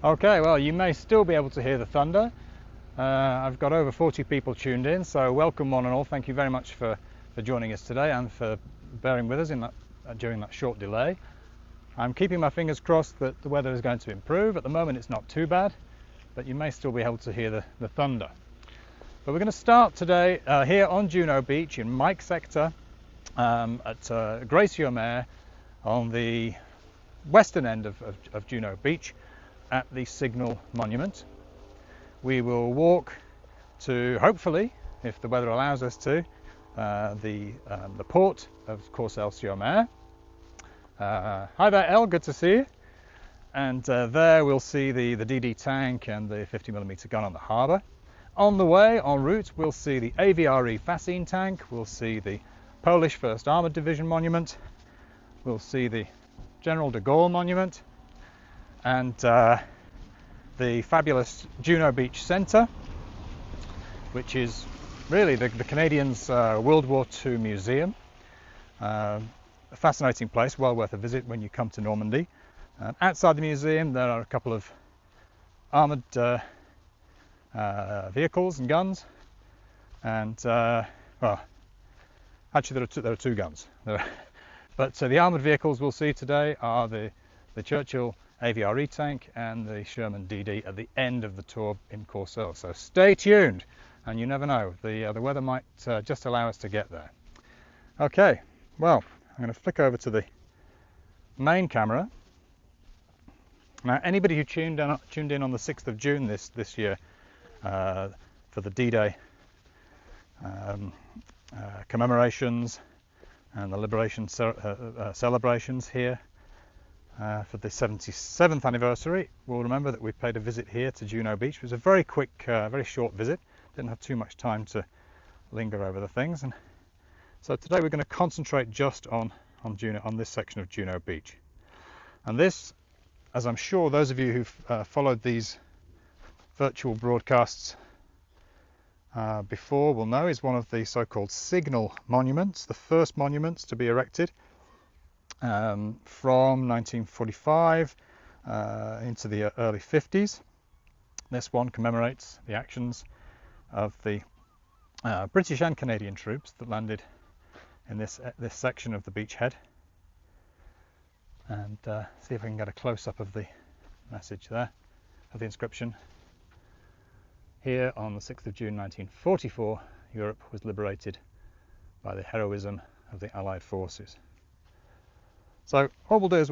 Okay, well, you may still be able to hear the thunder. I've got over 40 people tuned in, so welcome one and all. Thank you very much for joining us today and for bearing with us during that short delay. I'm keeping my fingers crossed that the weather is going to improve. At the moment it's not too bad, but you may still be able to hear the thunder. But we're going to start today here on Juno Beach in Mike sector at Graye-sur-Mer on the western end of Juno Beach at the Signal Monument. We will walk to, hopefully, if the weather allows us to, the port of Courseulles-sur-Mer. Hi there, Elle, good to see you. And there we'll see the DD tank and the 50mm gun on the harbour. On the way, en route, we'll see the AVRE Fascine tank, we'll see the Polish 1st Armoured Division Monument, we'll see the General de Gaulle Monument, and the fabulous Juno Beach Centre, which is really the Canadians' World War II museum. A fascinating place, well worth a visit when you come to Normandy. Outside the museum there are a couple of armoured vehicles and guns, and well, actually there are two guns. But the armoured vehicles we'll see today are the Churchill AVRE tank and the Sherman DD at the end of the tour in Courseulles. So stay tuned, and you never know, the weather might just allow us to get there. Okay, well, I'm going to flick over to the main camera. Now, anybody who tuned in on the 6th of June this year for the D-Day commemorations and the liberation celebrations here for the 77th anniversary, we'll remember that we paid a visit here to Juno Beach. It was a very quick, very short visit. Didn't have too much time to linger over the things, and so today we're going to concentrate just on this section of Juno Beach. And this, as I'm sure those of you who've followed these virtual broadcasts before will know, is one of the so-called Signal monuments, the first monuments to be erected from 1945 into the early 50s. This one commemorates the actions of the British and Canadian troops that landed in this section of the beachhead. And see if I can get a close-up of the message there, of the inscription. Here on the 6th of June 1944, Europe was liberated by the heroism of the Allied forces. So what we'll do is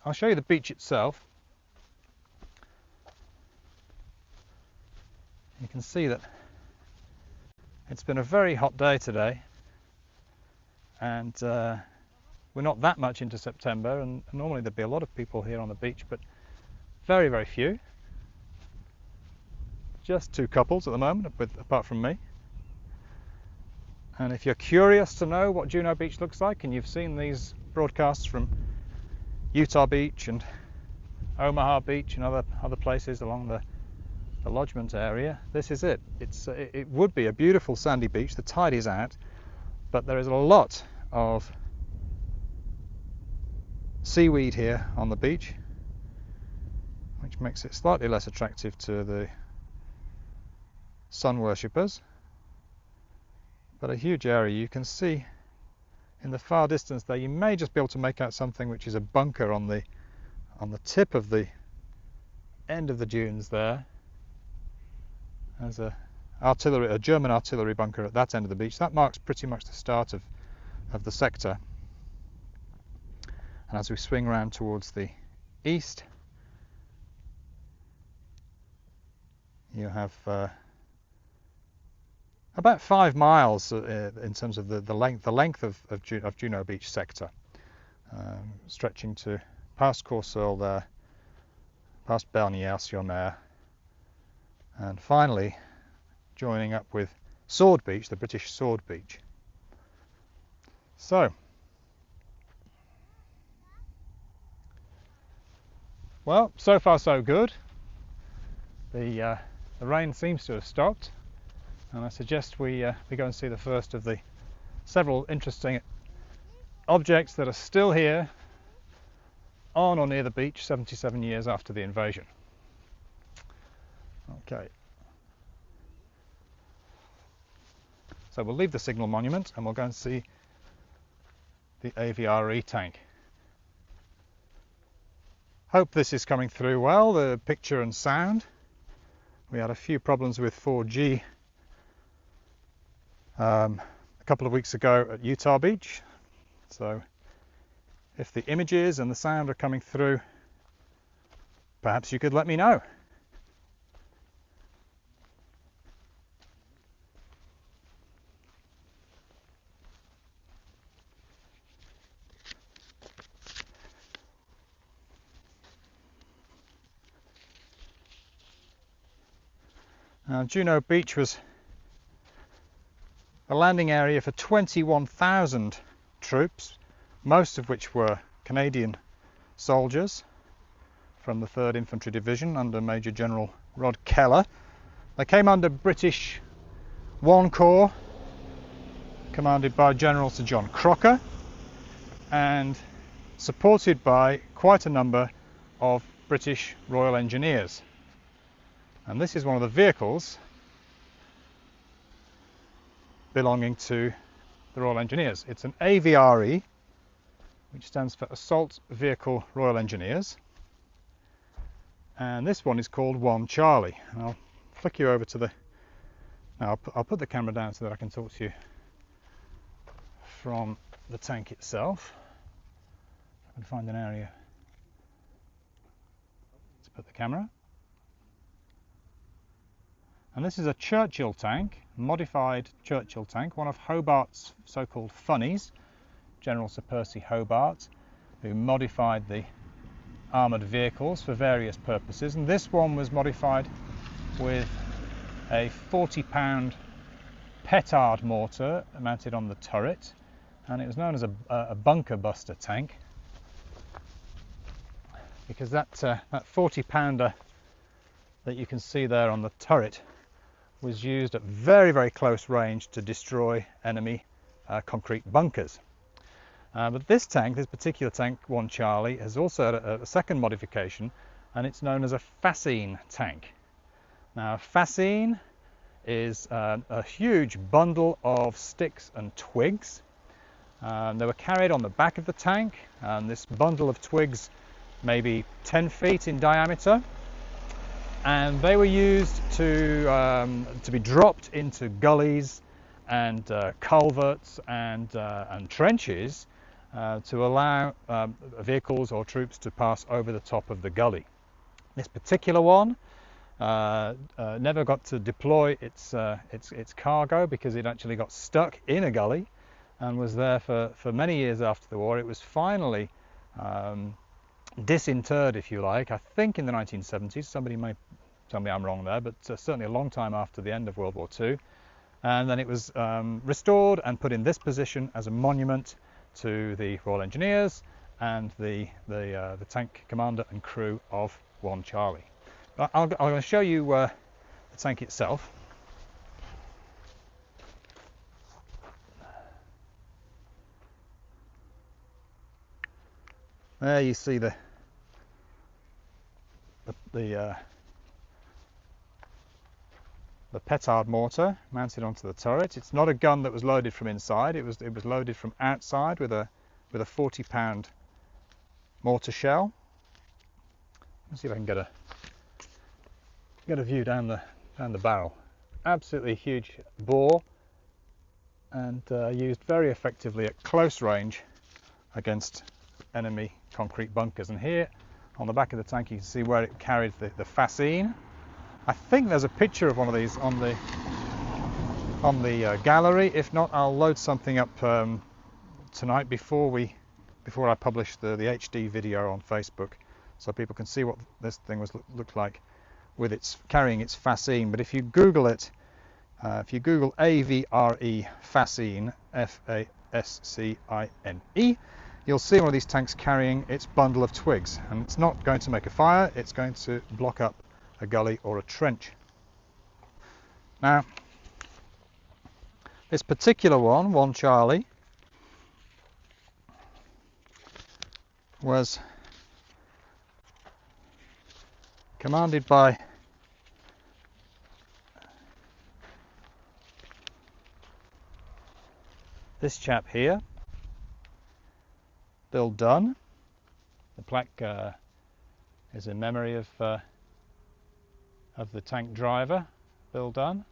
I'll show you the beach itself. You can see that it's been a very hot day today, and we're not that much into September, and normally there'd be a lot of people here on the beach, but very, very few. Just two couples at the moment, apart from me. And if you're curious to know what Juno Beach looks like, and you've seen these broadcasts from Utah Beach and Omaha Beach and other places along the lodgement area, this is it. It would be a beautiful sandy beach. The tide is out, but there is a lot of seaweed here on the beach, which makes it slightly less attractive to the sun worshippers. But a huge area. You can see in the far distance there, you may just be able to make out something which is a bunker on the tip of the end of the dunes there. There's a German artillery bunker at that end of the beach. That marks pretty much the start of the sector. And as we swing round towards the east, you have about 5 miles in terms of the length of Juno Beach sector, stretching to past Courseulles there, past Graye-sur-Mer, and finally joining up with Sword Beach, the British Sword Beach. So, well, so far so good. The rain seems to have stopped, and I suggest we go and see the first of the several interesting objects that are still here on or near the beach 77 years after the invasion. Okay. So we'll leave the signal monument and we'll go and see the AVRE tank. Hope this is coming through well, the picture and sound. We had a few problems with 4G a couple of weeks ago at Utah Beach. So if the images and the sound are coming through, perhaps you could let me know. Juno Beach was a landing area for 21,000 troops, most of which were Canadian soldiers from the 3rd Infantry Division under Major General Rod Keller. They came under British 1 Corps, commanded by General Sir John Crocker, and supported by quite a number of British Royal Engineers. And this is one of the vehicles belonging to the Royal Engineers. It's an AVRE, which stands for Assault Vehicle Royal Engineers. And this one is called 1 Charlie. And I'll flick you over to the... Now I'll put the camera down so that I can talk to you from the tank itself. I can find an area to put the camera. And this is a Churchill tank, modified Churchill tank, one of Hobart's so-called funnies, General Sir Percy Hobart, who modified the armoured vehicles for various purposes. And this one was modified with a 40-pound petard mortar mounted on the turret, and it was known as a bunker buster tank, because that 40-pounder that you can see there on the turret was used at very, very close range to destroy enemy concrete bunkers. But this tank, this particular tank, 1 Charlie, has also had a second modification, and it's known as a fascine tank. Now, a fascine is a huge bundle of sticks and twigs. They were carried on the back of the tank, and this bundle of twigs may be 10 feet in diameter. And they were used to be dropped into gullies and culverts and trenches to allow vehicles or troops to pass over the top of the gully. This particular one never got to deploy its cargo because it actually got stuck in a gully and was there for many years after the war. It was finally disinterred, if you like, I think in the 1970s. Somebody may tell me I'm wrong there, but certainly a long time after the end of World War II. And then it was restored and put in this position as a monument to the Royal Engineers and the tank commander and crew of 1 Charlie. I'll show you the tank itself. There you see the petard mortar mounted onto the turret. It's not a gun that was loaded from inside. It was loaded from outside with a 40-pound mortar shell. Let's see if I can get a view down the barrel. Absolutely huge bore, and used very effectively at close range against enemy concrete bunkers. And here on the back of the tank you can see where it carried the fascine. I think there's a picture of one of these on the gallery. If not, I'll load something up tonight before I publish the HD video on Facebook, so people can see what this thing looked like with carrying its fascine. But if you Google it, if you Google AVRE fascine, F-A-S-C-I-N-E, you'll see one of these tanks carrying its bundle of twigs, and it's not going to make a fire. It's going to block up a gully or a trench. Now, this particular one, 1 Charlie, was commanded by this chap here, Bill Dunn. The plaque is in memory of the tank driver, Bill Dunn.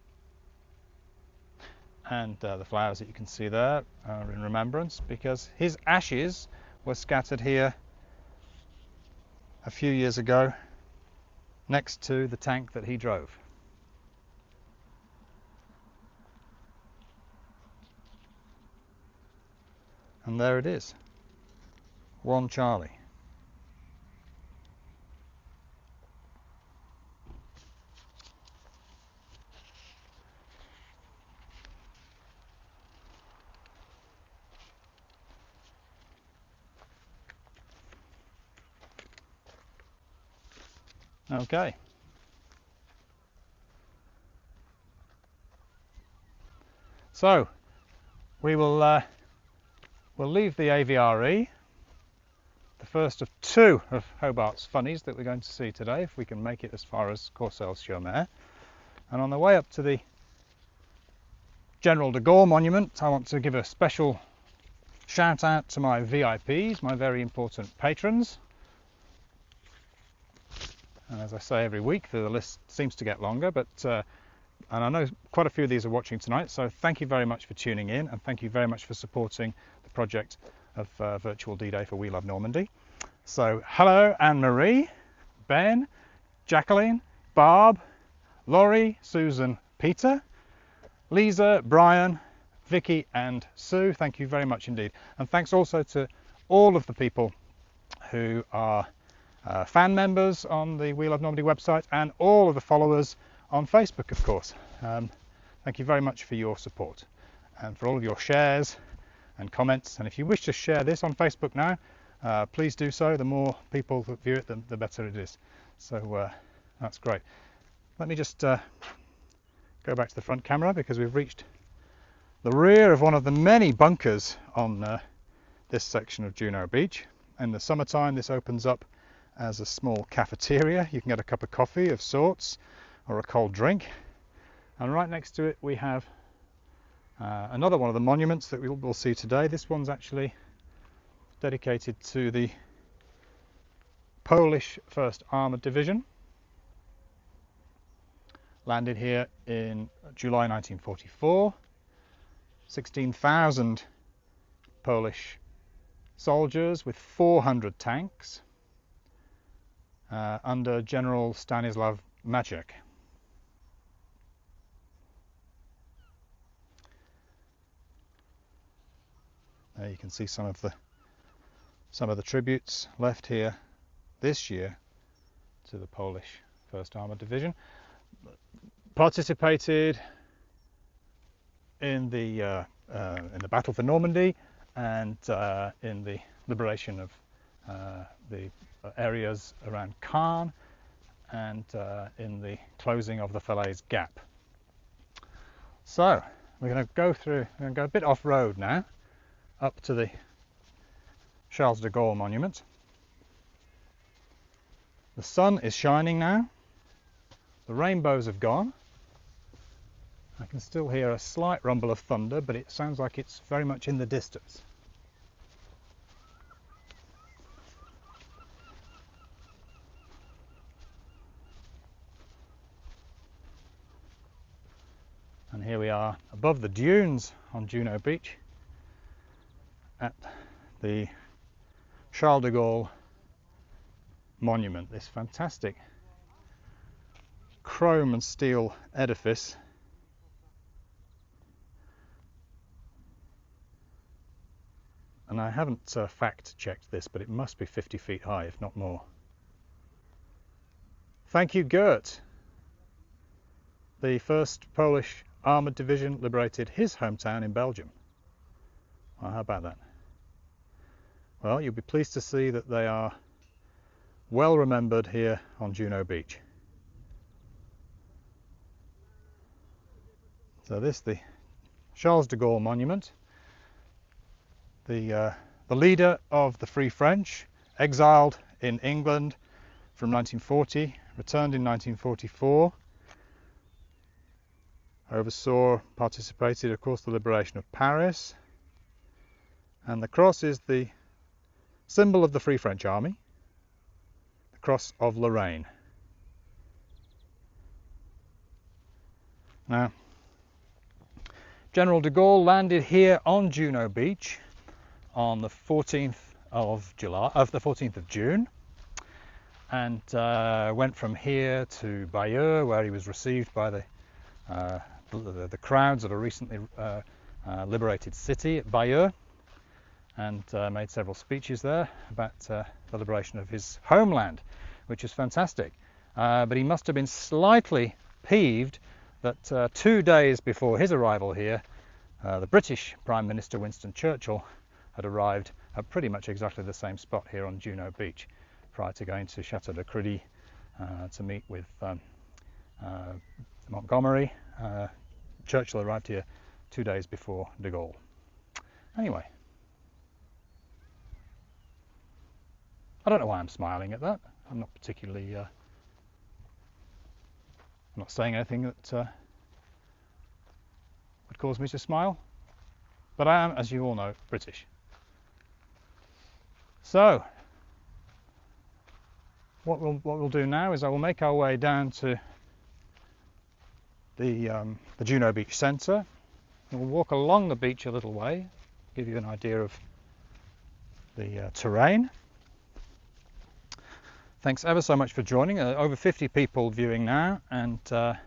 And the flowers that you can see there are in remembrance, because his ashes were scattered here a few years ago next to the tank that he drove. And there it is, 1 Charlie. Okay. So we will we'll leave the AVRE, the first of 2 of Hobart's funnies that we're going to see today, if we can make it as far as Courseulles-sur-Mer. And on the way up to the General de Gaulle monument, I want to give a special shout out to my VIPs, my very important patrons. And as I say every week, the list seems to get longer, but and I know quite a few of these are watching tonight, so thank you very much for tuning in, and thank you very much for supporting the project of Virtual D-Day for We Love Normandy. So hello Anne-Marie, Ben, Jacqueline, Barb, Laurie, Susan, Peter, Lisa, Brian, Vicky and Sue. Thank you very much indeed. And thanks also to all of the people who are fan members on the We Love Normandy website, and all of the followers on Facebook, of course. Thank you very much for your support and for all of your shares and comments. And if you wish to share this on Facebook now, please do so. The more people that view it, the better it is. So that's great. Let me just go back to the front camera, because we've reached the rear of one of the many bunkers on this section of Juno Beach. In the summertime, this opens up as a small cafeteria. You can get a cup of coffee of sorts or a cold drink. And right next to it we have another one of the monuments that we'll see today. This one's actually dedicated to the Polish 1st Armoured Division. Landed here in July 1944. 16,000 Polish soldiers with 400 tanks. Under General Stanislaw Maciek. There you can see some of the tributes left here this year to the Polish 1st Armoured Division. Participated in the Battle for Normandy and in the liberation of the areas around Caen, and in the closing of the Falaise Gap. So we're going to go a bit off-road now, up to the Charles de Gaulle monument. The sun is shining now, the rainbows have gone. I can still hear a slight rumble of thunder, but it sounds like it's very much in the distance. And here we are above the dunes on Juno Beach at the Charles de Gaulle monument, this fantastic chrome and steel edifice. And I haven't fact checked this, but it must be 50 feet high, if not more. Thank you, Gert. The 1st Polish Armoured Division liberated his hometown in Belgium. Well, how about that? Well, you'll be pleased to see that they are well remembered here on Juno Beach. So this, the Charles de Gaulle monument, the leader of the Free French, exiled in England from 1940, returned in 1944, participated, of course, the liberation of Paris, and the cross is the symbol of the Free French Army, the Cross of Lorraine. Now, General de Gaulle landed here on Juno Beach on the 14th of June, and went from here to Bayeux, where he was received by the crowds of a recently liberated city at Bayeux, and made several speeches there about the liberation of his homeland, which is fantastic. But he must have been slightly peeved that 2 days before his arrival here, the British Prime Minister Winston Churchill had arrived at pretty much exactly the same spot here on Juno Beach, prior to going to Chateau de Credy to meet with Montgomery. Churchill arrived here 2 days before de Gaulle. Anyway, I don't know why I'm smiling at that. I'm not particularly, I'm not saying anything that would cause me to smile, but I am, as you all know, British. So, what we'll do now is I will make our way down to the Juno Beach Centre. We'll walk along the beach a little way, give you an idea of the terrain. Thanks ever so much for joining. Over 50 people viewing now, and I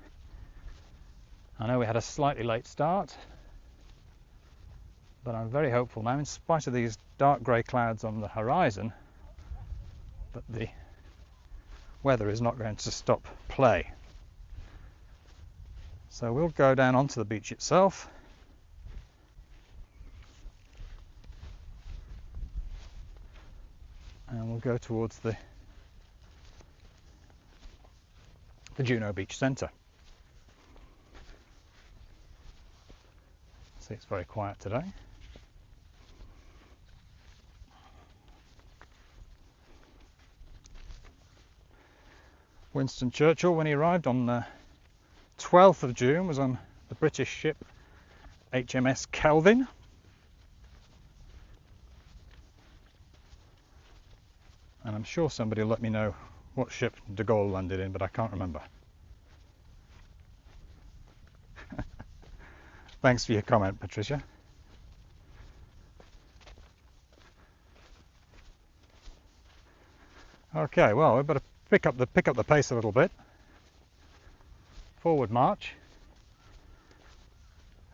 know we had a slightly late start, but I'm very hopeful now, in spite of these dark grey clouds on the horizon, that the weather is not going to stop play. So we'll go down onto the beach itself. And we'll go towards the Juno Beach Centre. See, it's very quiet today. Winston Churchill, when he arrived on the 12th of June, was on the British ship HMS Kelvin. And I'm sure somebody will let me know what ship de Gaulle landed in, but I can't remember. Thanks for your comment, Patricia. Okay, well, we better pick up the pace a little bit. Forward march.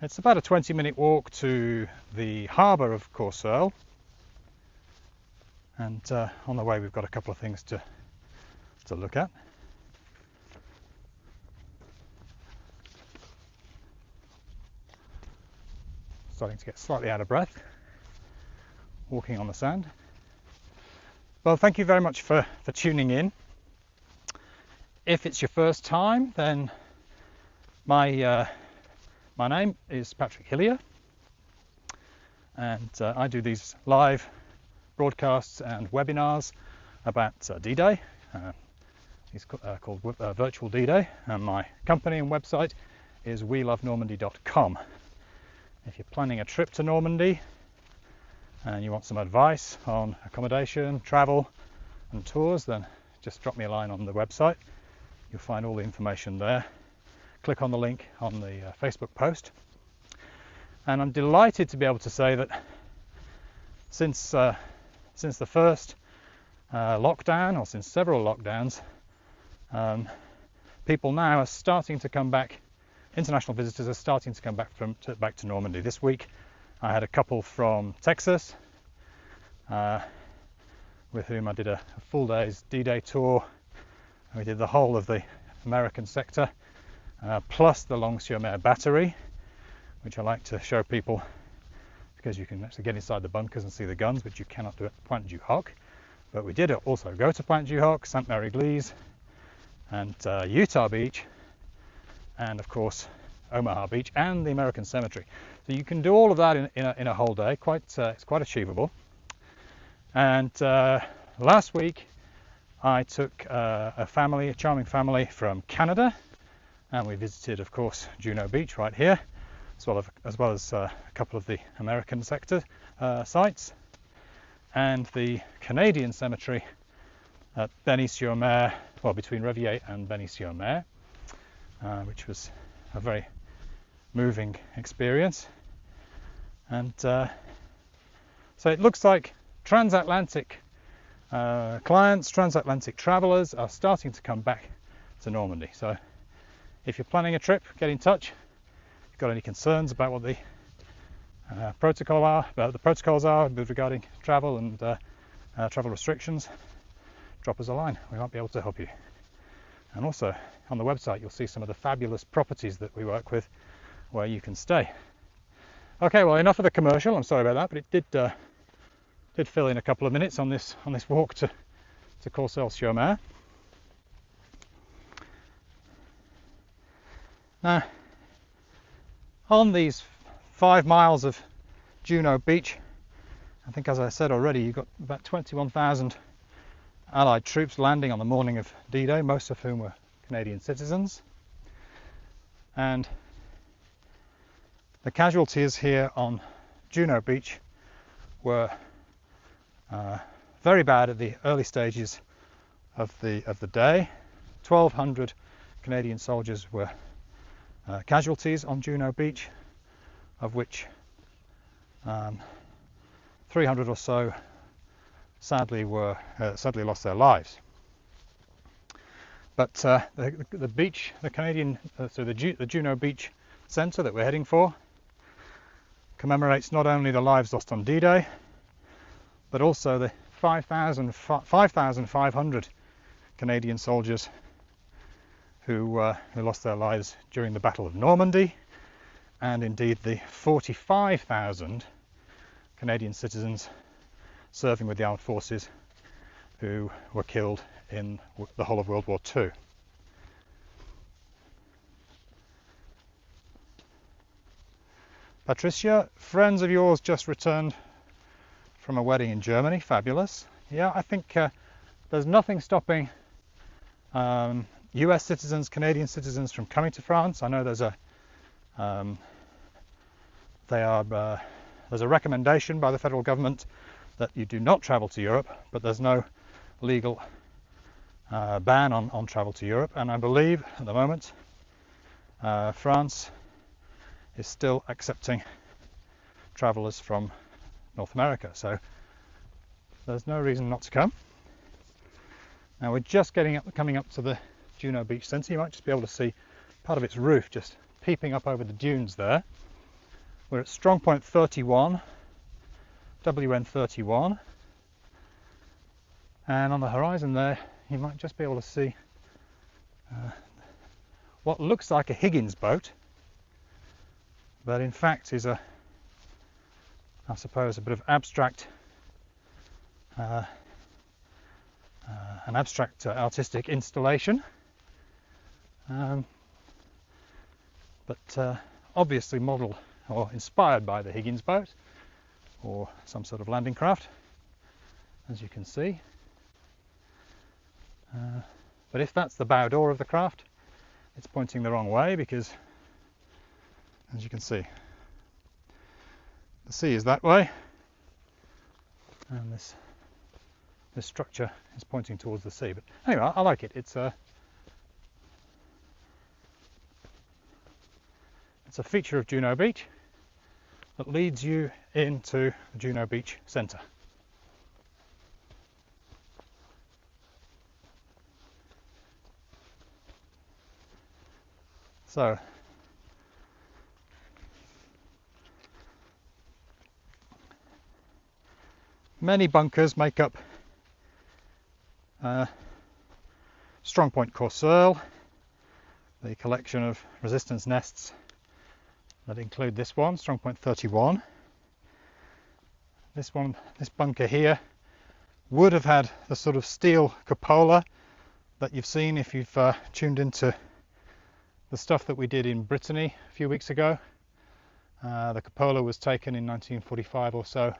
It's about a 20-minute walk to the harbour of Courseulles, and on the way we've got a couple of things to look at. Starting to get slightly out of breath walking on the sand. Well, thank you very much for tuning in. If it's your first time, then my name is Patrick Hillier, and I do these live broadcasts and webinars about D-Day. It's called Virtual D-Day, and my company and website is welovenormandy.com. If you're planning a trip to Normandy and you want some advice on accommodation, travel and tours, then just drop me a line on the website. You'll find all the information there. Click on the link on the Facebook post. And I'm delighted to be able to say that since the first lockdown, or since several lockdowns, people now are starting to come back. International visitors are starting to come back back to Normandy. This week I had a couple from Texas with whom I did a full day's D-Day tour. We did the whole of the American sector, plus the Long-sur-Mer battery, which I like to show people because you can actually get inside the bunkers and see the guns, which you cannot do at Pointe du Hoc. But we did also go to Pointe du Hoc, Sainte-Mère-Église, and Utah Beach, and of course Omaha Beach and the American Cemetery. So you can do all of that in a whole day. It's quite achievable. And last week I took a charming family from Canada, and we visited, of course, Juno Beach right here, as well as a couple of the American sector sites, and the Canadian cemetery at Graye-sur-Mer, well, between Revier and Graye-sur-Mer, which was a very moving experience. And so it looks like transatlantic clients, transatlantic travellers are starting to come back to Normandy. So if you're planning a trip, get in touch. If you've got any concerns about what the protocols are regarding travel and travel restrictions, drop us a line. We might be able to help you. And also on the website you'll see some of the fabulous properties that we work with where you can stay. Okay, well, enough of the commercial. I'm sorry about that, but it did fill in a couple of minutes on this walk to Courseulles-sur-Mer. Now, on these 5 miles of Juno Beach, I think, as I said already, you've got about 21,000 Allied troops landing on the morning of D-Day, most of whom were Canadian citizens. And the casualties here on Juno Beach were very bad at the early stages of the day. 1,200 Canadian soldiers were casualties on Juno Beach, of which 300 or so sadly lost their lives. But the beach, the Juno Beach Centre that we're heading for, commemorates not only the lives lost on D-Day, but also the 5,500 Canadian soldiers who lost their lives during the Battle of Normandy, and indeed the 45,000 Canadian citizens serving with the armed forces who were killed in the whole of World War II. Patricia, friends of yours just returned from a wedding in Germany. Fabulous. Yeah, I think there's nothing stopping US citizens, Canadian citizens from coming to France. I know there's a recommendation by the federal government that you do not travel to Europe, but there's no legal ban on travel to Europe. And I believe at the moment France is still accepting travellers from North America, so there's no reason not to come. Now we're just coming up to the Juno Beach Centre. You might just be able to see part of its roof just peeping up over the dunes there. We're at strong point 31, WN 31, and on the horizon there you might just be able to see what looks like a Higgins boat, but in fact is I suppose a bit of abstract an abstract artistic installation, but obviously modelled or inspired by the Higgins boat or some sort of landing craft, as you can see. But if that's the bow door of the craft, it's pointing the wrong way, because as you can see, the sea is that way, and this structure is pointing towards the sea. But anyway, I like it. It's a feature of Juno Beach that leads you into the Juno Beach Centre. So many bunkers make up Strong Point Courseulles, the collection of resistance nests that include this one, Strong Point 31. This bunker here would have had the sort of steel cupola that you've seen if you've tuned into the stuff that we did in Brittany a few weeks ago. The cupola was taken in 1945 or so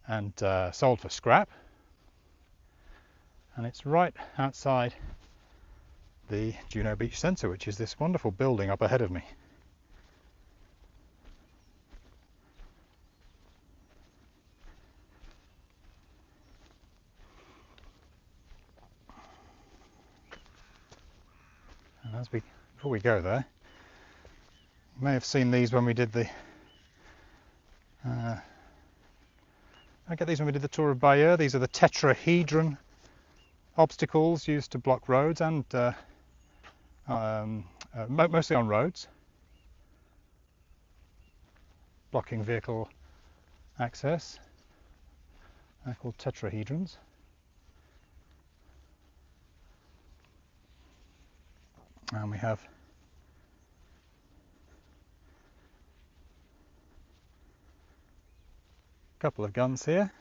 and sold for scrap. and it's right outside the Juno Beach Centre, which is this wonderful building up ahead of me. And before we go there, you may have seen these when we did the tour of Bayeux. These are the tetrahedron obstacles used to block roads and mostly on roads, blocking vehicle access. They're called tetrahedrons. And we have a couple of guns here.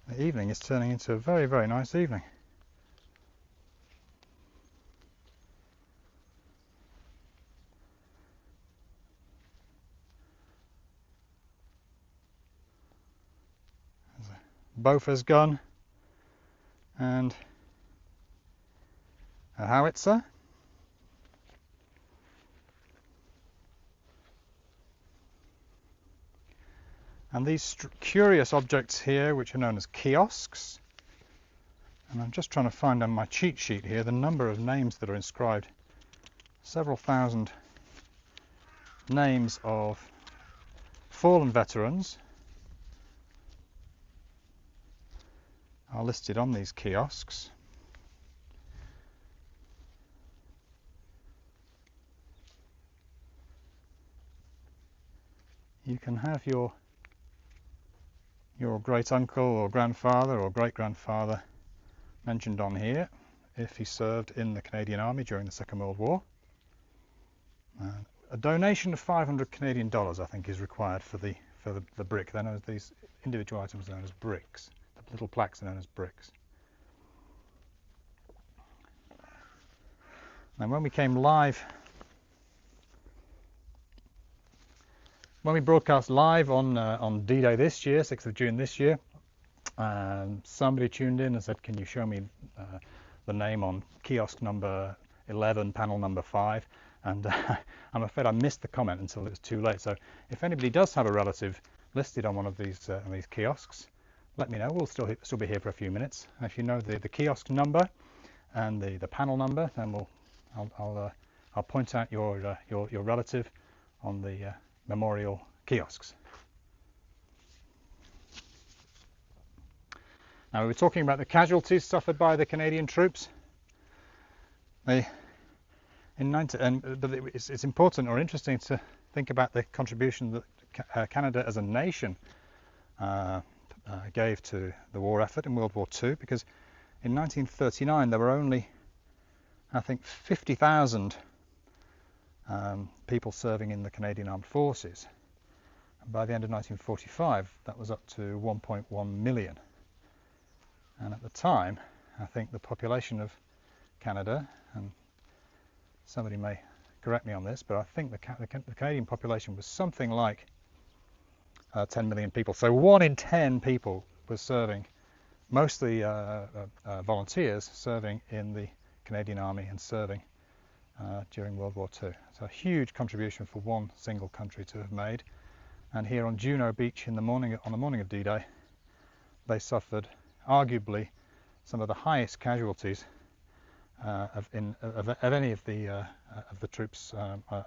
The evening is turning into a very, very nice evening. There's a Bofors gun and a howitzer. And these curious objects here, which are known as kiosks. And I'm just trying to find on my cheat sheet here the number of names that are inscribed. Several thousand names of fallen veterans are listed on these kiosks. You can have your great uncle or grandfather or great grandfather mentioned on here if he served in the Canadian Army during the Second World War. A donation of 500 Canadian dollars, I think, is required for the brick. They're known as, these individual items are known as bricks. The little plaques are known as bricks. And when we came live, when we broadcast live on D-Day this year, 6th of June this year, somebody tuned in and said, can you show me the name on kiosk number 11, panel number 5? And I'm afraid I missed the comment until it was too late. So if anybody does have a relative listed on one of these kiosks, let me know. We'll still be here for a few minutes. If you know the kiosk number and the panel number, then I'll point out your relative on the memorial kiosks. Now, we were talking about the casualties suffered by the Canadian troops. It's important or interesting to think about the contribution that Canada as a nation gave to the war effort in World War II, because in 1939 there were only, I think, 50,000 people serving in the Canadian Armed Forces. And by the end of 1945, that was up to 1.1 million. And at the time, I think the population of Canada, and somebody may correct me on this, but I think the Canadian population was something like 10 million people. So 1 in 10 people was serving, mostly volunteers serving in the Canadian Army and serving during World War II. So a huge contribution for one single country to have made. And here on Juno Beach on the morning of D-Day, they suffered arguably some of the highest casualties of any of the troops,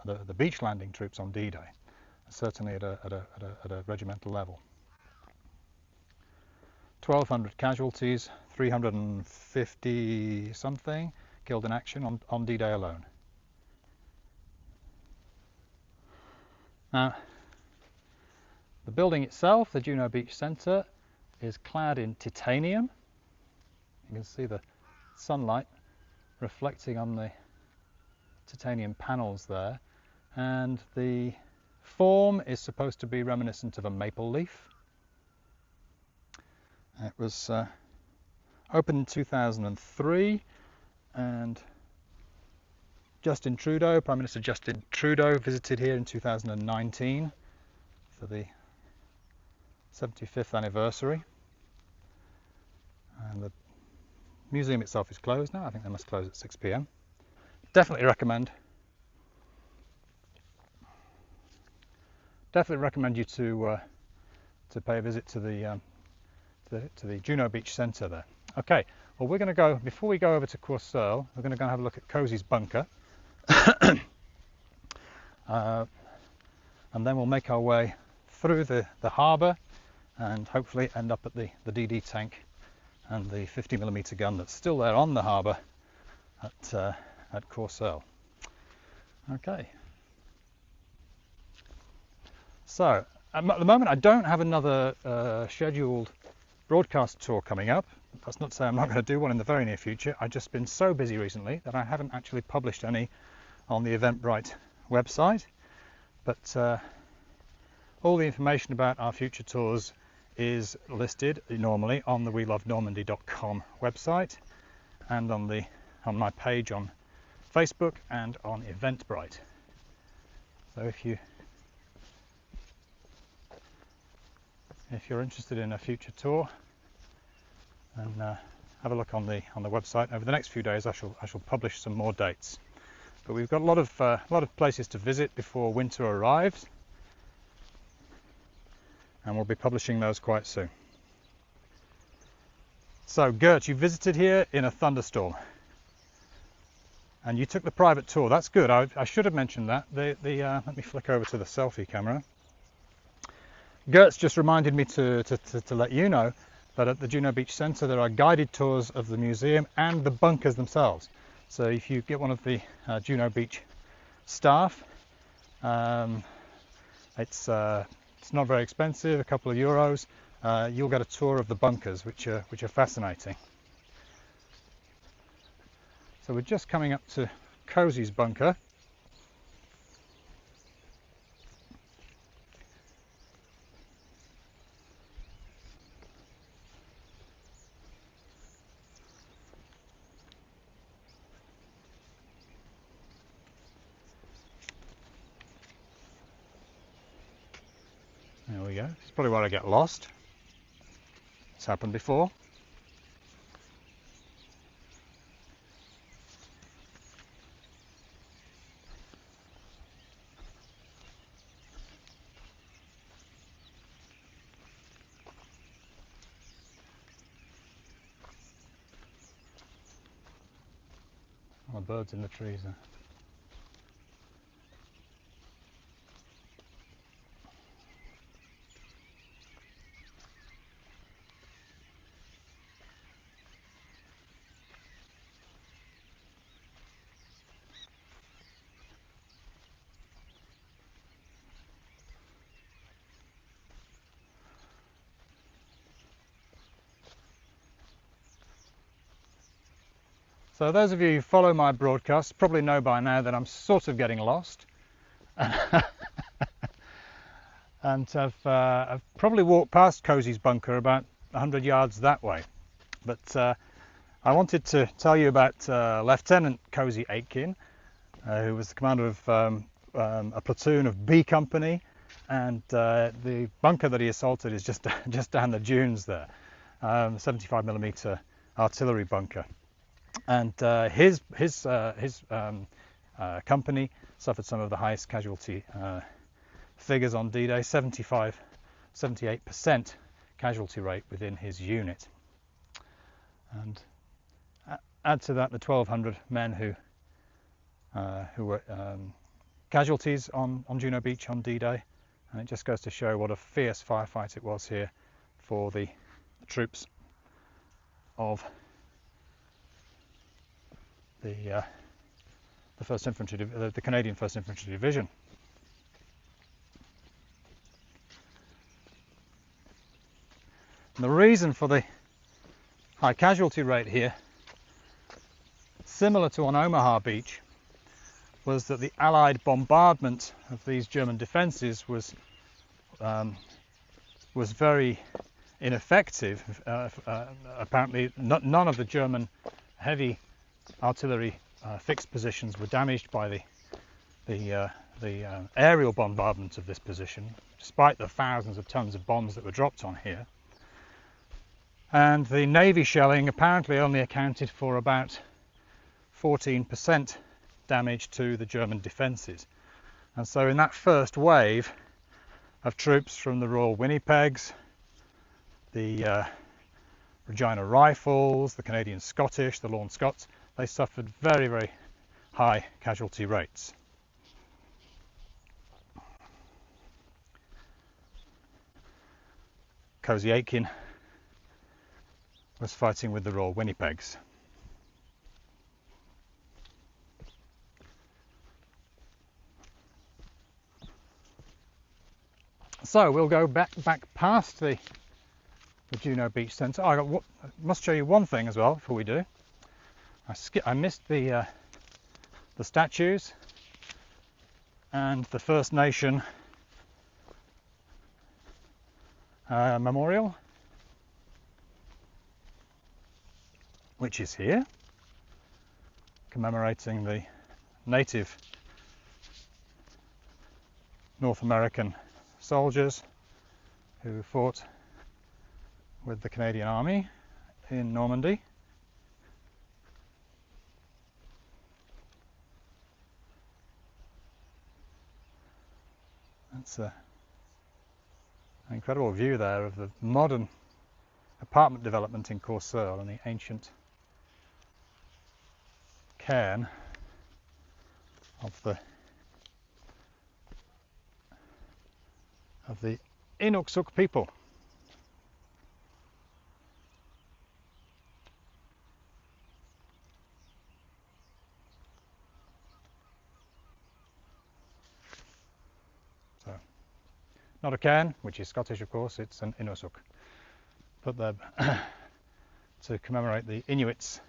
the beach landing troops on D-Day, certainly at a regimental level. 1,200 casualties, 350 something killed in action on D-Day alone. Now, the building itself, the Juno Beach Centre, is clad in titanium. You can see the sunlight reflecting on the titanium panels there, and the form is supposed to be reminiscent of a maple leaf. It was opened in 2003, and Prime Minister Justin Trudeau visited here in 2019 for the 75th anniversary. And the museum itself is closed now. I think they must close at 6 p.m. Definitely recommend you to pay a visit to the Juno Beach Centre there. Okay, well, we're going to go, before we go over to Courseulles, we're going to go and have a look at Cozy's bunker. And then we'll make our way through the harbour and hopefully end up at the DD tank and the 50mm gun that's still there on the harbour at Courseulles. Okay. So, at the moment I don't have another scheduled broadcast tour coming up. That's not to say I'm not going to do one in the very near future. I've just been so busy recently that I haven't actually published any on the Eventbrite website. But all the information about our future tours is listed normally on the welovenormandy.com website and on my page on Facebook and on Eventbrite. So if you're interested in a future tour, then have a look on the website. Over the next few days I shall publish some more dates. But we've got a lot of places to visit before winter arrives, and we'll be publishing those quite soon. So Gert, you visited here in a thunderstorm and you took the private tour. That's good. I should have mentioned that. Let me flick over to the selfie camera. Gert's just reminded me to let you know that at the Juno Beach Centre there are guided tours of the museum and the bunkers themselves. So if you get one of the Juno Beach staff, it's not very expensive, a couple of euros. You'll get a tour of the bunkers, which are fascinating. So we're just coming up to Cozy's bunker. There we go. It's probably where I get lost. It's happened before. Oh, birds in the trees there. So those of you who follow my broadcasts probably know by now that I'm sort of getting lost. And I've probably walked past Cozy's bunker about 100 yards that way. But I wanted to tell you about Lieutenant Cozy Aitken, who was the commander of a platoon of B Company, and the bunker that he assaulted is just down the dunes there, 75mm artillery bunker. And his company suffered some of the highest casualty figures on D-Day, 78% casualty rate within his unit. And add to that the 1,200 men who were casualties on Juno Beach on D-Day, and it just goes to show what a fierce firefight it was here for the troops of the First Infantry, the Canadian First Infantry Division. And the reason for the high casualty rate here, similar to on Omaha Beach, was that the Allied bombardment of these German defences was very ineffective. Apparently, none of the German heavy artillery fixed positions were damaged by the aerial bombardment of this position, despite the thousands of tons of bombs that were dropped on here. And the Navy shelling apparently only accounted for about 14% damage to the German defences. And so in that first wave of troops from the Royal Winnipegs, the Regina Rifles, the Canadian Scottish, the Lorne Scots, they suffered very, very high casualty rates. Cozy Aitken was fighting with the Royal Winnipegs. So we'll go back past the Juno Beach Centre. I must show you one thing as well before we do. I missed the statues and the First Nation memorial, which is here, commemorating the native North American soldiers who fought with the Canadian Army in Normandy. That's an incredible view there of the modern apartment development in Courseulles and the ancient cairn of the Inuksuk people. So, not a cairn, which is Scottish of course, it's an Inuksuk. Put there to commemorate the Inuits'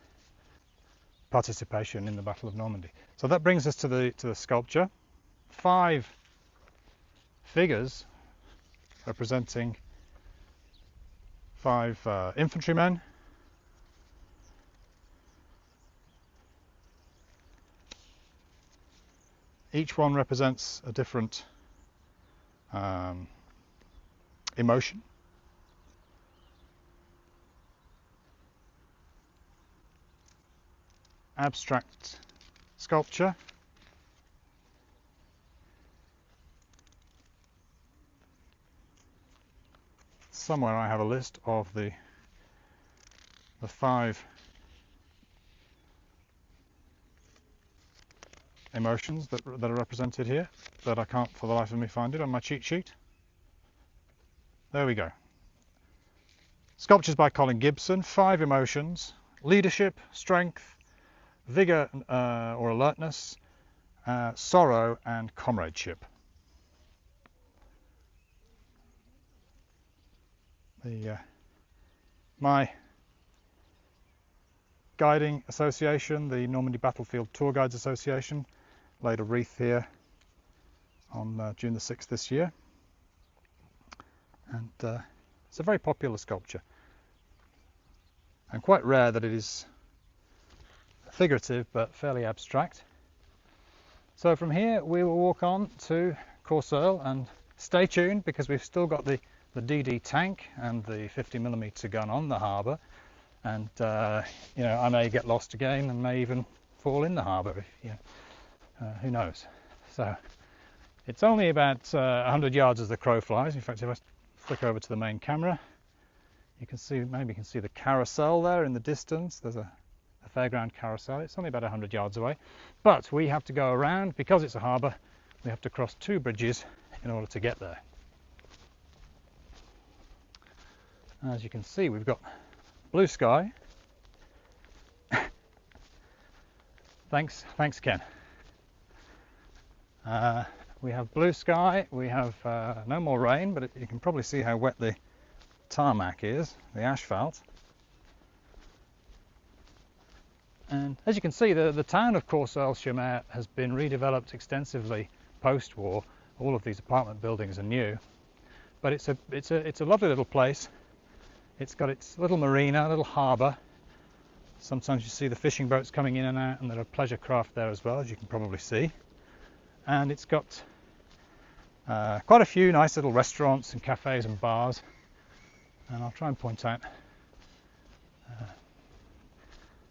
participation in the Battle of Normandy. So that brings us to the sculpture. 5 figures representing 5 infantrymen. Each one represents a different emotion. Abstract sculpture. Somewhere I have a list of the 5 emotions that are represented here, but I can't for the life of me find it on my cheat sheet. There we go. Sculptures by Colin Gibson. 5 emotions: leadership, strength, vigour or alertness, sorrow and comradeship. My guiding association, the Normandy Battlefield Tour Guides Association, laid a wreath here on June the 6th this year, and it's a very popular sculpture and quite rare that it is figurative but fairly abstract. So from here we will walk on to Courseulles, and stay tuned because we've still got the DD tank and the 50mm gun on the harbour, and you know, I may get lost again and may even fall in the harbour, who knows. So it's only about 100 yards as the crow flies. In fact, if I flick over to the main camera, you can see, maybe you can see the carousel there in the distance. There's a fairground carousel. It's only about 100 yards away, but we have to go around because it's a harbour. We have to cross 2 bridges in order to get there. As you can see, we've got blue sky. Thanks Ken. We have blue sky, we have no more rain, but you can probably see how wet the tarmac is, the asphalt. And as you can see, the town of Courseulles-sur-Mer has been redeveloped extensively post-war. All of these apartment buildings are new, but it's a lovely little place. It's got its little marina, little harbour, Sometimes you see the fishing boats coming in and out, and there are pleasure craft there as well, as you can probably see. And it's got quite a few nice little restaurants and cafes and bars, and I'll try and point out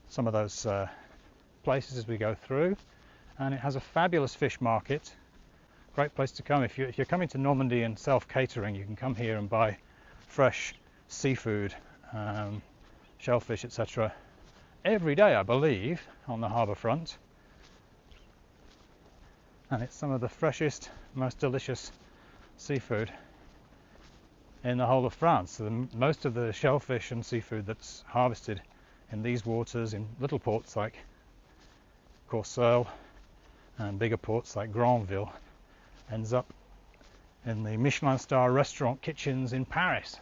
some of those places as we go through. And it has a fabulous fish market. Great place to come if you're coming to Normandy and self-catering. You can come here and buy fresh seafood, shellfish, etc. every day, I believe, on the harbour front. And it's some of the freshest, most delicious seafood in the whole of France. Most of the shellfish and seafood that's harvested in these waters, in little ports like Courseulles and bigger ports like Granville, ends up in the Michelin star restaurant kitchens in Paris.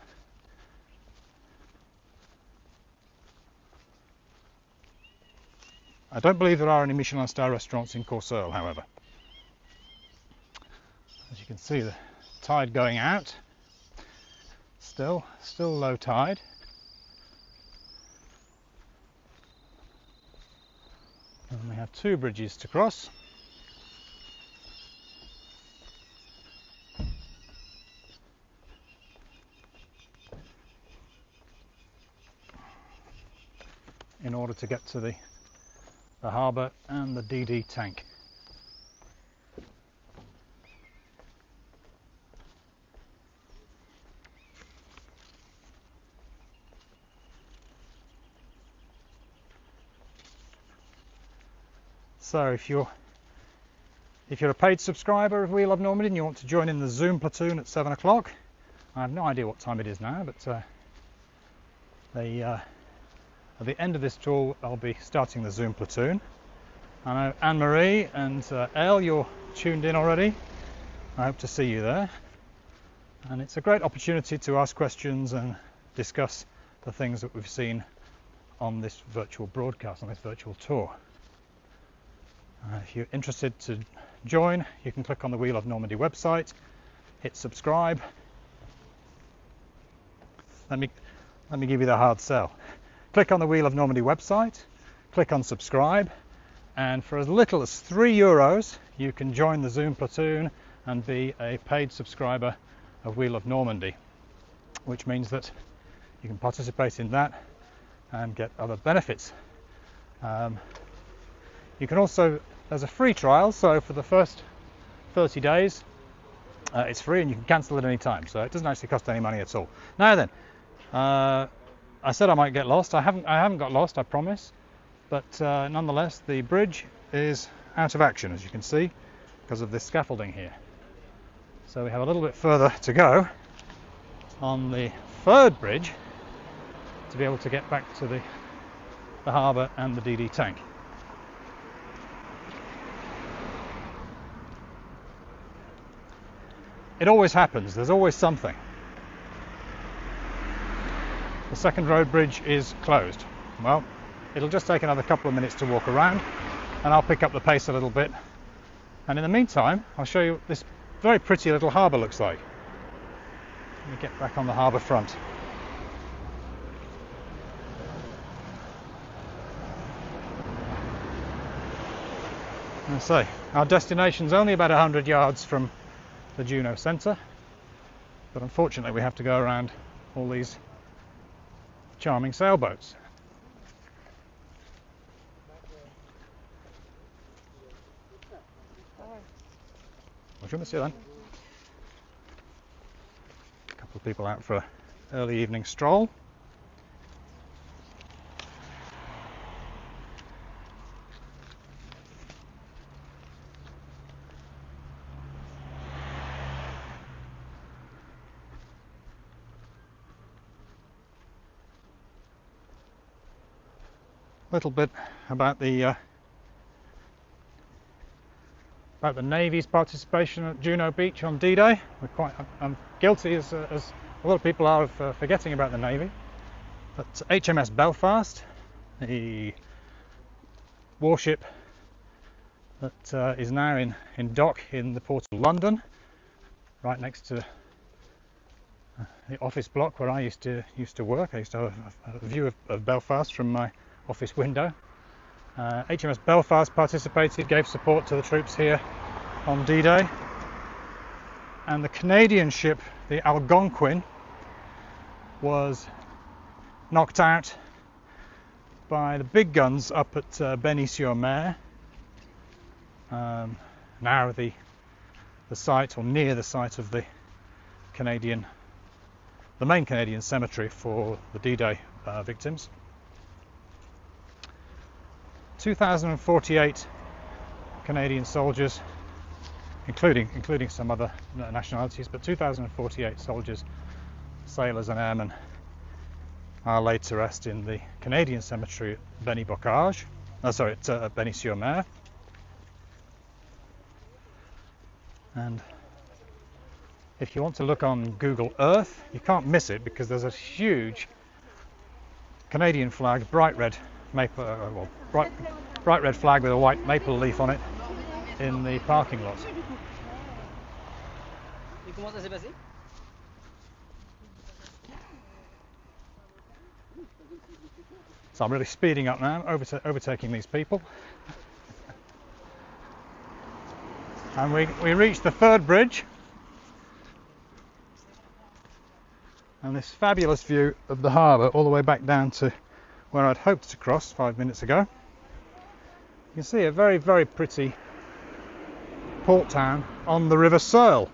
I don't believe there are any Michelin star restaurants in Courseulles, however. As you can see, the tide going out. Still low tide. And we have two bridges to cross. In order to get to the harbour and the DD tank. So if you're a paid subscriber of We Love Normandy and you want to join in the Zoom platoon at 7 o'clock, I have no idea what time it is now, but at the end of this tour I'll be starting the Zoom platoon. I know Anne-Marie and Elle, you're tuned in already. I hope to see you there. And it's a great opportunity to ask questions and discuss the things that we've seen on this virtual broadcast, on this virtual tour. If you're interested to join, you can click on the We Love Normandy website, hit subscribe. Let me give you the hard sell. Click on the We Love Normandy website, click on subscribe, and for as little as €3 you can join the Zoom platoon and be a paid subscriber of We Love Normandy, which means that you can participate in that and get other benefits. You can also, there's a free trial, so for the first 30 days it's free and you can cancel at any time, so it doesn't actually cost any money at all. Now then, I said I might get lost. I haven't got lost, I promise, but nonetheless the bridge is out of action, as you can see, because of this scaffolding here. So we have a little bit further to go on the third bridge to be able to get back to the harbour and the DD tank. It always happens, there's always something. The second road bridge is closed. Well, it'll just take another couple of minutes to walk around and I'll pick up the pace a little bit. And in the meantime, I'll show you what this very pretty little harbour looks like. Let me get back on the harbour front. I say, our destination's only about 100 yards from the Juno Centre, but unfortunately we have to go around all these charming sailboats. Bonjour monsieur then. A couple of people out for an early evening stroll. Little bit about the Navy's participation at Juno Beach on D-Day. I'm guilty, as a lot of people are, of forgetting about the Navy. But HMS Belfast, the warship that is now in dock in the port of London, right next to the office block where I used to work. I used to have a view of Belfast from my office window. HMS Belfast participated, gave support to the troops here on D-Day, and the Canadian ship, the Algonquin, was knocked out by the big guns up at Graye-sur-Mer, now the site, or near the site, of the main Canadian cemetery for the D-Day victims. 2,048 Canadian soldiers, including some other nationalities, but 2,048 soldiers, sailors and airmen are laid to rest in the Canadian cemetery at at Graye-sur-Mer. And if you want to look on Google Earth, you can't miss it, because there's a huge Canadian flag, bright red flag with a white maple leaf on it in the parking lot. So I'm really speeding up now, overtaking these people. And we reached the third bridge, and this fabulous view of the harbour all the way back down to where I'd hoped to cross 5 minutes ago. You can see a very, very pretty port town on the River Searle.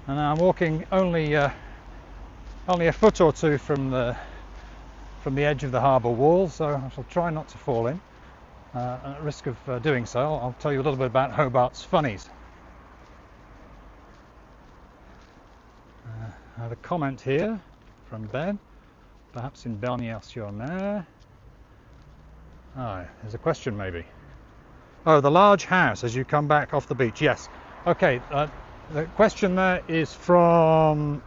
And I'm walking only a foot or two from the edge of the harbour wall, so I shall try not to fall in. At risk of doing so, I'll tell you a little bit about Hobart's funnies. I have a comment here from Ben, perhaps in Graye-sur-Mer. Oh, there's a question maybe. Oh, the large house as you come back off the beach. Yes. Okay. The question there is from,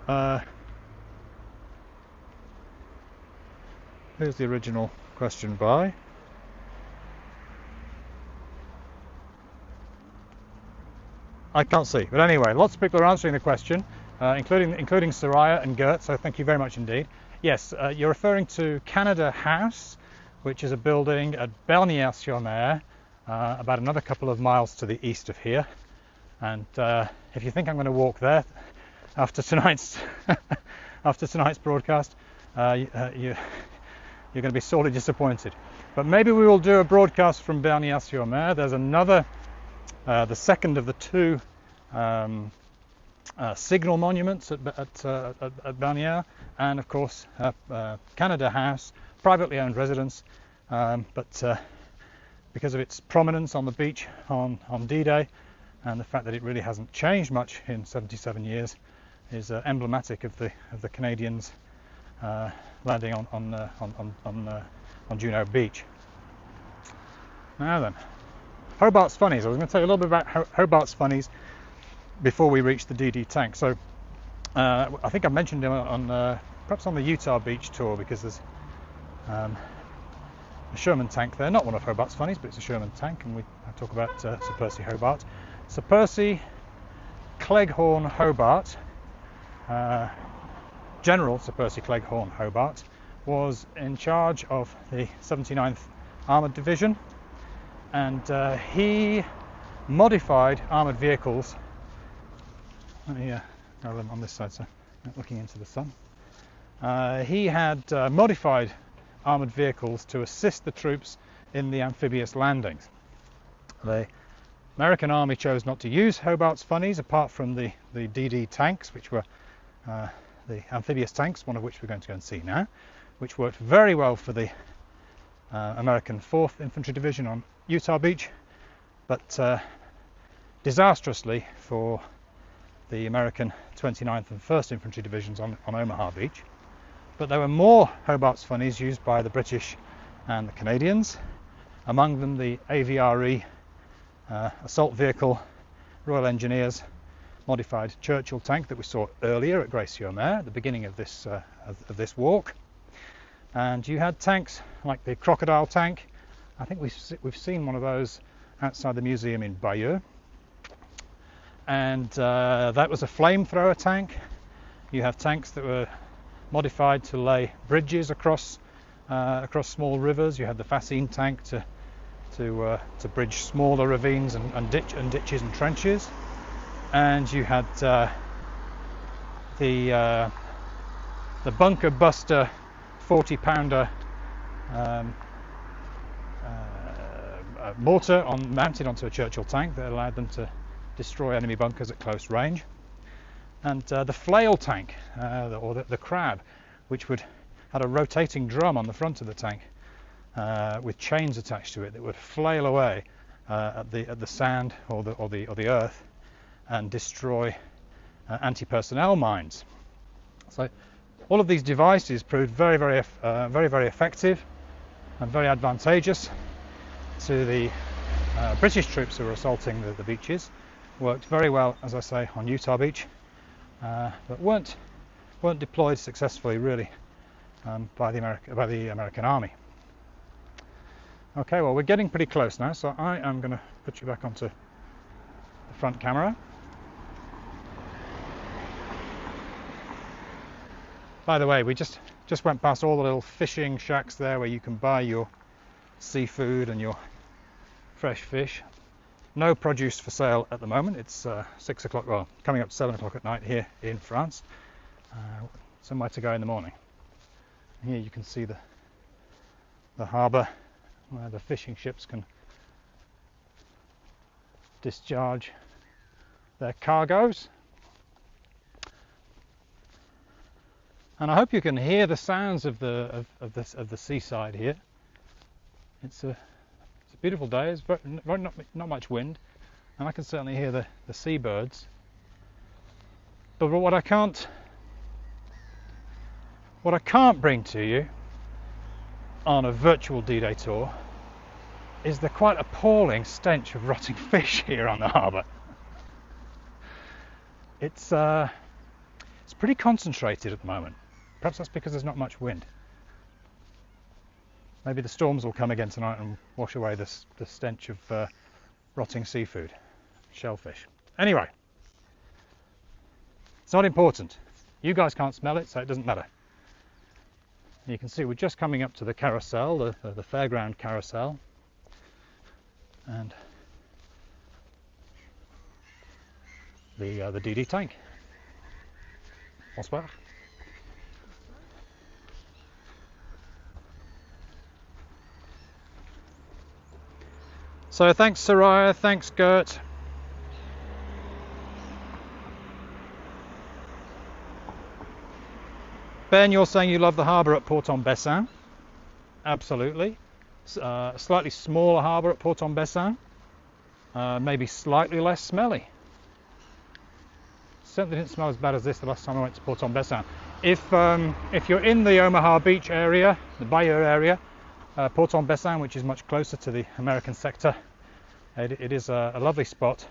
who's the original question by? I can't see, but anyway, lots of people are answering the question, including Soraya and Gert, so thank you very much indeed. Yes, you're referring to Canada House, which is a building at Graye-sur-Mer, about another couple of miles to the east of here. And if you think I'm going to walk there after tonight's broadcast, you're going to be sorely disappointed. But maybe we will do a broadcast from Graye-sur-Mer. There's another, the second of the two signal monuments at Graye, and of course Canada House, privately owned residence, but because of its prominence on the beach on D-Day, and the fact that it really hasn't changed much in 77 years, is emblematic of the Canadians landing on Juno Beach. Now then, Hobart's funnies. I was going to tell you a little bit about Hobart's funnies before we reach the DD tank. So I think I mentioned him perhaps on the Utah Beach tour, because there's a Sherman tank there, not one of Hobart's funnies, but it's a Sherman tank, and I talk about Sir Percy Hobart. Sir Percy Cleghorn Hobart, General Sir Percy Cleghorn Hobart, was in charge of the 79th Armoured Division, and he modified armoured vehicles. Let me go on this side, so I'm looking into the sun. He had modified armoured vehicles to assist the troops in the amphibious landings. The American Army chose not to use Hobart's funnies, apart from the DD tanks, which were the amphibious tanks, one of which we're going to go and see now, which worked very well for the American 4th Infantry Division on Utah Beach, but disastrously for the American 29th and 1st Infantry Divisions on Omaha Beach. But there were more Hobart's funnies used by the British and the Canadians, among them the AVRE assault vehicle, Royal Engineers, modified Churchill tank that we saw earlier at Graye-sur-Mer at the beginning of this walk. And you had tanks like the crocodile tank. I think we've seen one of those outside the museum in Bayeux. And that was a flamethrower tank. You have tanks that were modified to lay bridges across small rivers. You had the Fascine tank to bridge smaller ravines and ditches and trenches. And you had the bunker buster 40-pounder mortar mounted onto a Churchill tank that allowed them to destroy enemy bunkers at close range. And the flail tank, or the crab, which had a rotating drum on the front of the tank with chains attached to it that would flail away at the sand or the earth and destroy anti-personnel mines. So all of these devices proved very, very effective and very advantageous to the British troops who were assaulting the beaches. Worked very well, as I say, on Utah Beach, but weren't deployed successfully really by the American Army. Okay, well, we're getting pretty close now, so I am going to put you back onto the front camera. By the way, we just went past all the little fishing shacks there where you can buy your seafood and your fresh fish. No produce for sale at the moment. It's 6 o'clock, well, coming up to 7 o'clock at night here in France. Somewhere to go in the morning. Here you can see the harbour where the fishing ships can discharge their cargoes. And I hope you can hear the sounds of the seaside here. It's a beautiful day. It's not much wind, and I can certainly hear the seabirds. But what I can't bring to you on a virtual D-Day tour is the quite appalling stench of rotting fish here on the harbour. It's pretty concentrated at the moment. Perhaps that's because there's not much wind. Maybe the storms will come again tonight and wash away the stench of rotting seafood, shellfish. Anyway, it's not important. You guys can't smell it, so it doesn't matter. You can see we're just coming up to the carousel, the fairground carousel, and the DD tank. Bonsoir. So thanks Soraya, thanks Gert. Ben, you're saying you love the harbour at Port-en-Bessin. Absolutely. Slightly smaller harbour at Port-en-Bessin. Maybe slightly less smelly. Certainly didn't smell as bad as this the last time I went to Port-en-Bessin. If you're in the Omaha Beach area, the Bayeux area, Port-en-Bessin, which is much closer to the American sector, it is a lovely spot,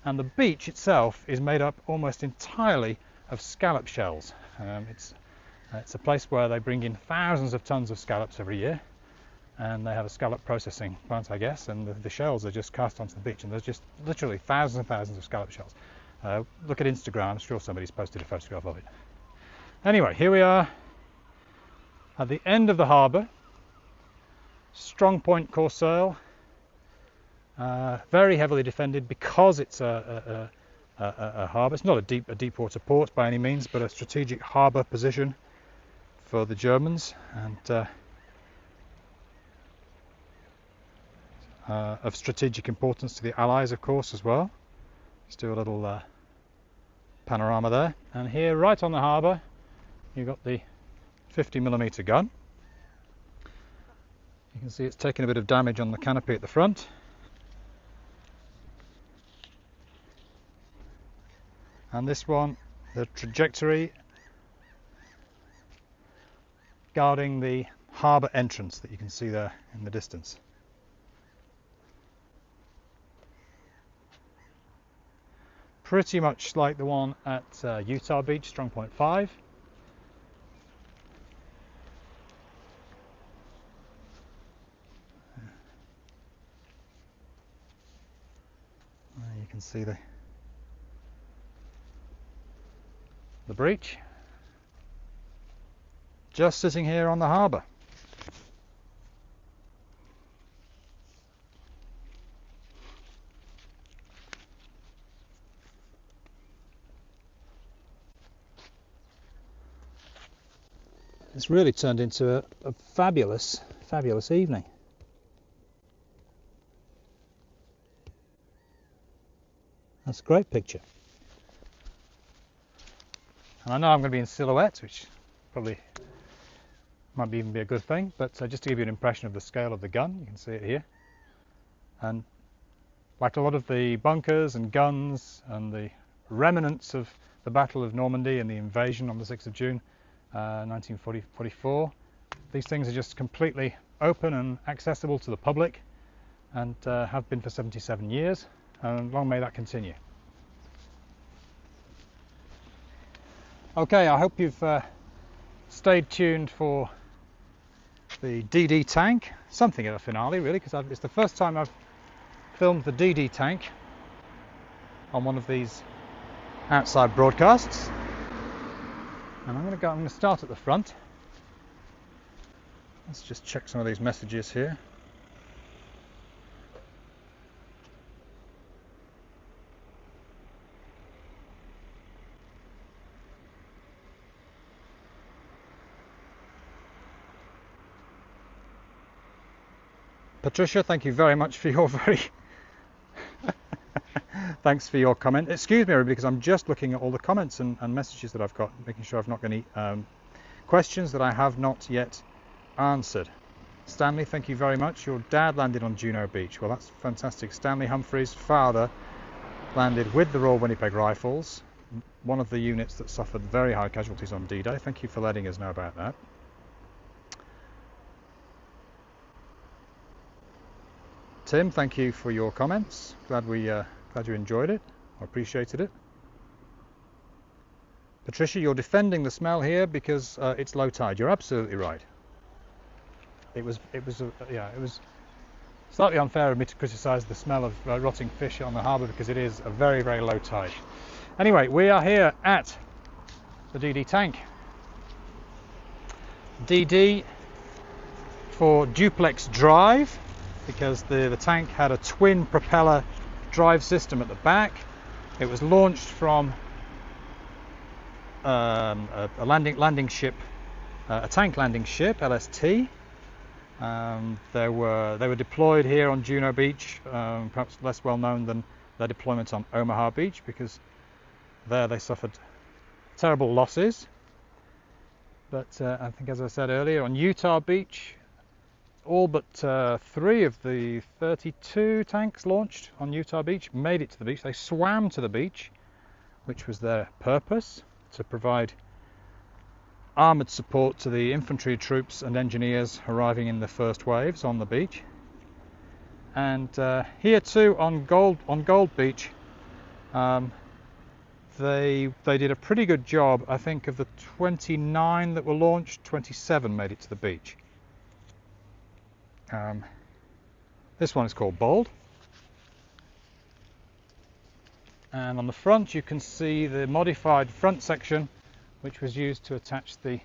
and the beach itself is made up almost entirely of scallop shells. It's a place where they bring in thousands of tons of scallops every year, and they have a scallop processing plant, I guess, and the shells are just cast onto the beach, and there's just literally thousands and thousands of scallop shells. Look at Instagram, I'm sure somebody's posted a photograph of it. Anyway, here we are at the end of the harbour, Strong Point Courseulles, very heavily defended because it's a harbour. It's not a deep water port by any means, but a strategic harbour position for the Germans, and of strategic importance to the Allies, of course, as well. Let's do a little panorama there. And here, right on the harbour, you've got the 50mm gun. You can see it's taken a bit of damage on the canopy at the front. And this one, the trajectory, guarding the harbour entrance that you can see there in the distance. pretty much like the one at Utah Beach, strong point 5. You can see the breach just sitting here on the harbour. It's really turned into a fabulous evening. That's a great picture. And I know I'm going to be in silhouette, which probably might even be a good thing, but just to give you an impression of the scale of the gun, you can see it here. And like a lot of the bunkers and guns and the remnants of the Battle of Normandy and the invasion on the 6th of June 1944, these things are just completely open and accessible to the public, and have been for 77 years, and long may that continue. Okay, I hope you've stayed tuned for the DD tank, something of a finale really, because it's the first time I've filmed the DD tank on one of these outside broadcasts. And I'm going to start at the front. Let's just check some of these messages here. Patricia, thank you very much for your thanks for your comment. Excuse me, everybody, because I'm just looking at all the comments and messages that I've got, making sure I've not got any questions that I have not yet answered. Stanley, thank you very much. Your dad landed on Juno Beach. Well, that's fantastic. Stanley Humphrey's father landed with the Royal Winnipeg Rifles, one of the units that suffered very high casualties on D-Day. Thank you for letting us know about that. Tim, thank you for your comments. Glad you enjoyed it, or appreciated it. Patricia, you're defending the smell here because it's low tide. You're absolutely right. It was slightly unfair of me to criticise the smell of rotting fish on the harbour, because it is a very, very low tide. Anyway, we are here at the DD tank. DD for duplex drive, because the tank had a twin propeller drive system at the back. It was launched from a landing ship, a tank landing ship, LST. They were deployed here on Juno Beach, perhaps less well known than their deployment on Omaha Beach, because there they suffered terrible losses. But I think, as I said earlier, on Utah Beach, all but 3 of the 32 tanks launched on Utah Beach made it to the beach. They swam to the beach, which was their purpose, to provide armoured support to the infantry troops and engineers arriving in the first waves on the beach. And here too on Gold Beach, they did a pretty good job. I think of the 29 that were launched, 27 made it to the beach. This one is called Bold, and on the front you can see the modified front section, which was used to attach the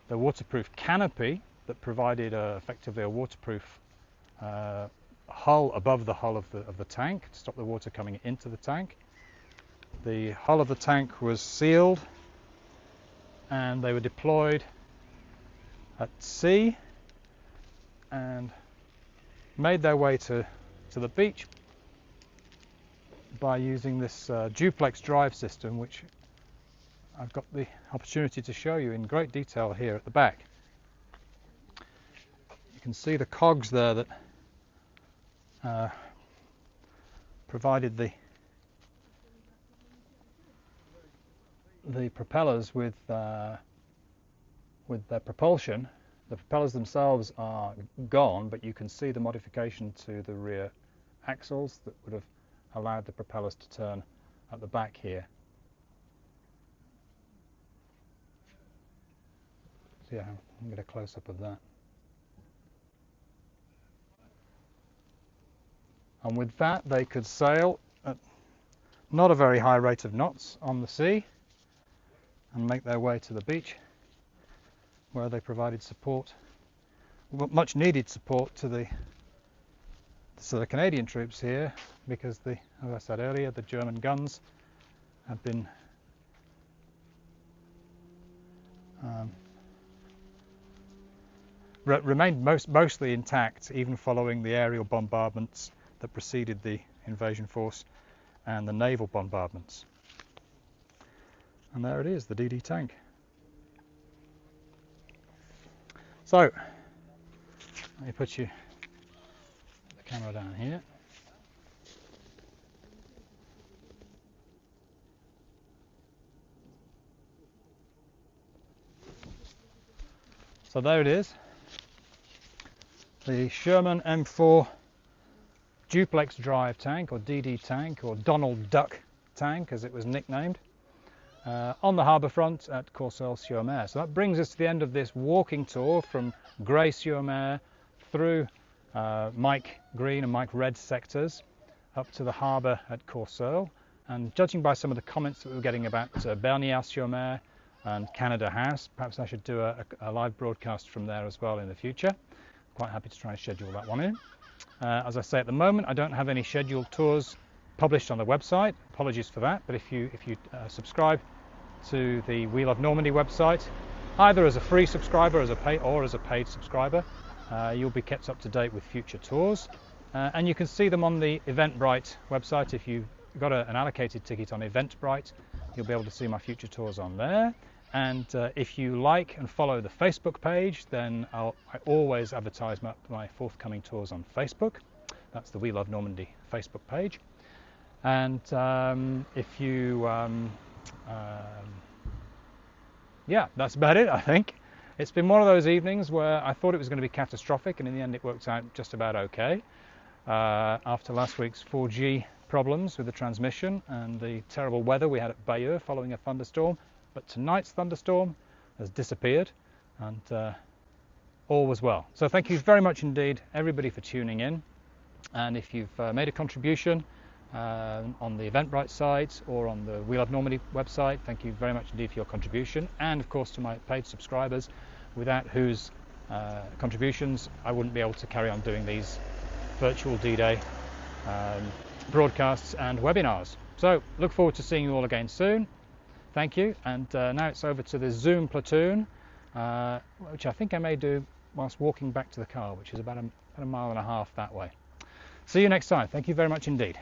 waterproof canopy that provided effectively a waterproof hull above the hull of the tank to stop the water coming into the tank. The hull of the tank was sealed, and they were deployed at sea and made their way to the beach by using this duplex drive system, which I've got the opportunity to show you in great detail here at the back. You can see the cogs there that provided the propellers with their propulsion. The propellers themselves are gone, but you can see the modification to the rear axles that would have allowed the propellers to turn at the back here. So yeah, I'll get a close-up of that. And with that they could sail at not a very high rate of knots on the sea and make their way to the beach, where they provided support, much needed support to the Canadian troops here, because as I said earlier, the German guns have been remained mostly intact, even following the aerial bombardments that preceded the invasion force and the naval bombardments. And there it is, the DD tank. So, let me put the camera down here. So there it is, the Sherman M4 duplex drive tank, or DD tank, or Donald Duck tank as it was nicknamed, on the harbour front at Courseulles-sur-Mer. So that brings us to the end of this walking tour from Graye-sur-Mer through Mike Green and Mike Red sectors up to the harbour at Courseulles. And judging by some of the comments that we were getting about Bernières-sur-Mer and Canada House, perhaps I should do a live broadcast from there as well in the future. Quite happy to try and schedule that one in. As I say, at the moment I don't have any scheduled tours published on the website. Apologies for that, but if you subscribe to the We Love Normandy website, either as a free subscriber as a paid subscriber, you'll be kept up to date with future tours, and you can see them on the Eventbrite website. If you've got an allocated ticket on Eventbrite, you'll be able to see my future tours on there. And if you like and follow the Facebook page, then I always advertise my forthcoming tours on Facebook. That's the We Love Normandy Facebook page. And if you yeah, that's about it, I think. It's been one of those evenings where I thought it was going to be catastrophic, and in the end it worked out just about okay. After last week's 4G problems with the transmission and the terrible weather we had at Bayeux following a thunderstorm, but tonight's thunderstorm has disappeared, and all was well. So thank you very much indeed, everybody, for tuning in. And if you've made a contribution on the Eventbrite site or on the We Love Normandy website, thank you very much indeed for your contribution, and of course to my paid subscribers, without whose contributions I wouldn't be able to carry on doing these virtual D-Day broadcasts and webinars. So look forward to seeing you all again soon. Thank you, and now it's over to the Zoom platoon, which I think I may do whilst walking back to the car, which is about a mile and a half that way. See you next time. Thank you very much indeed.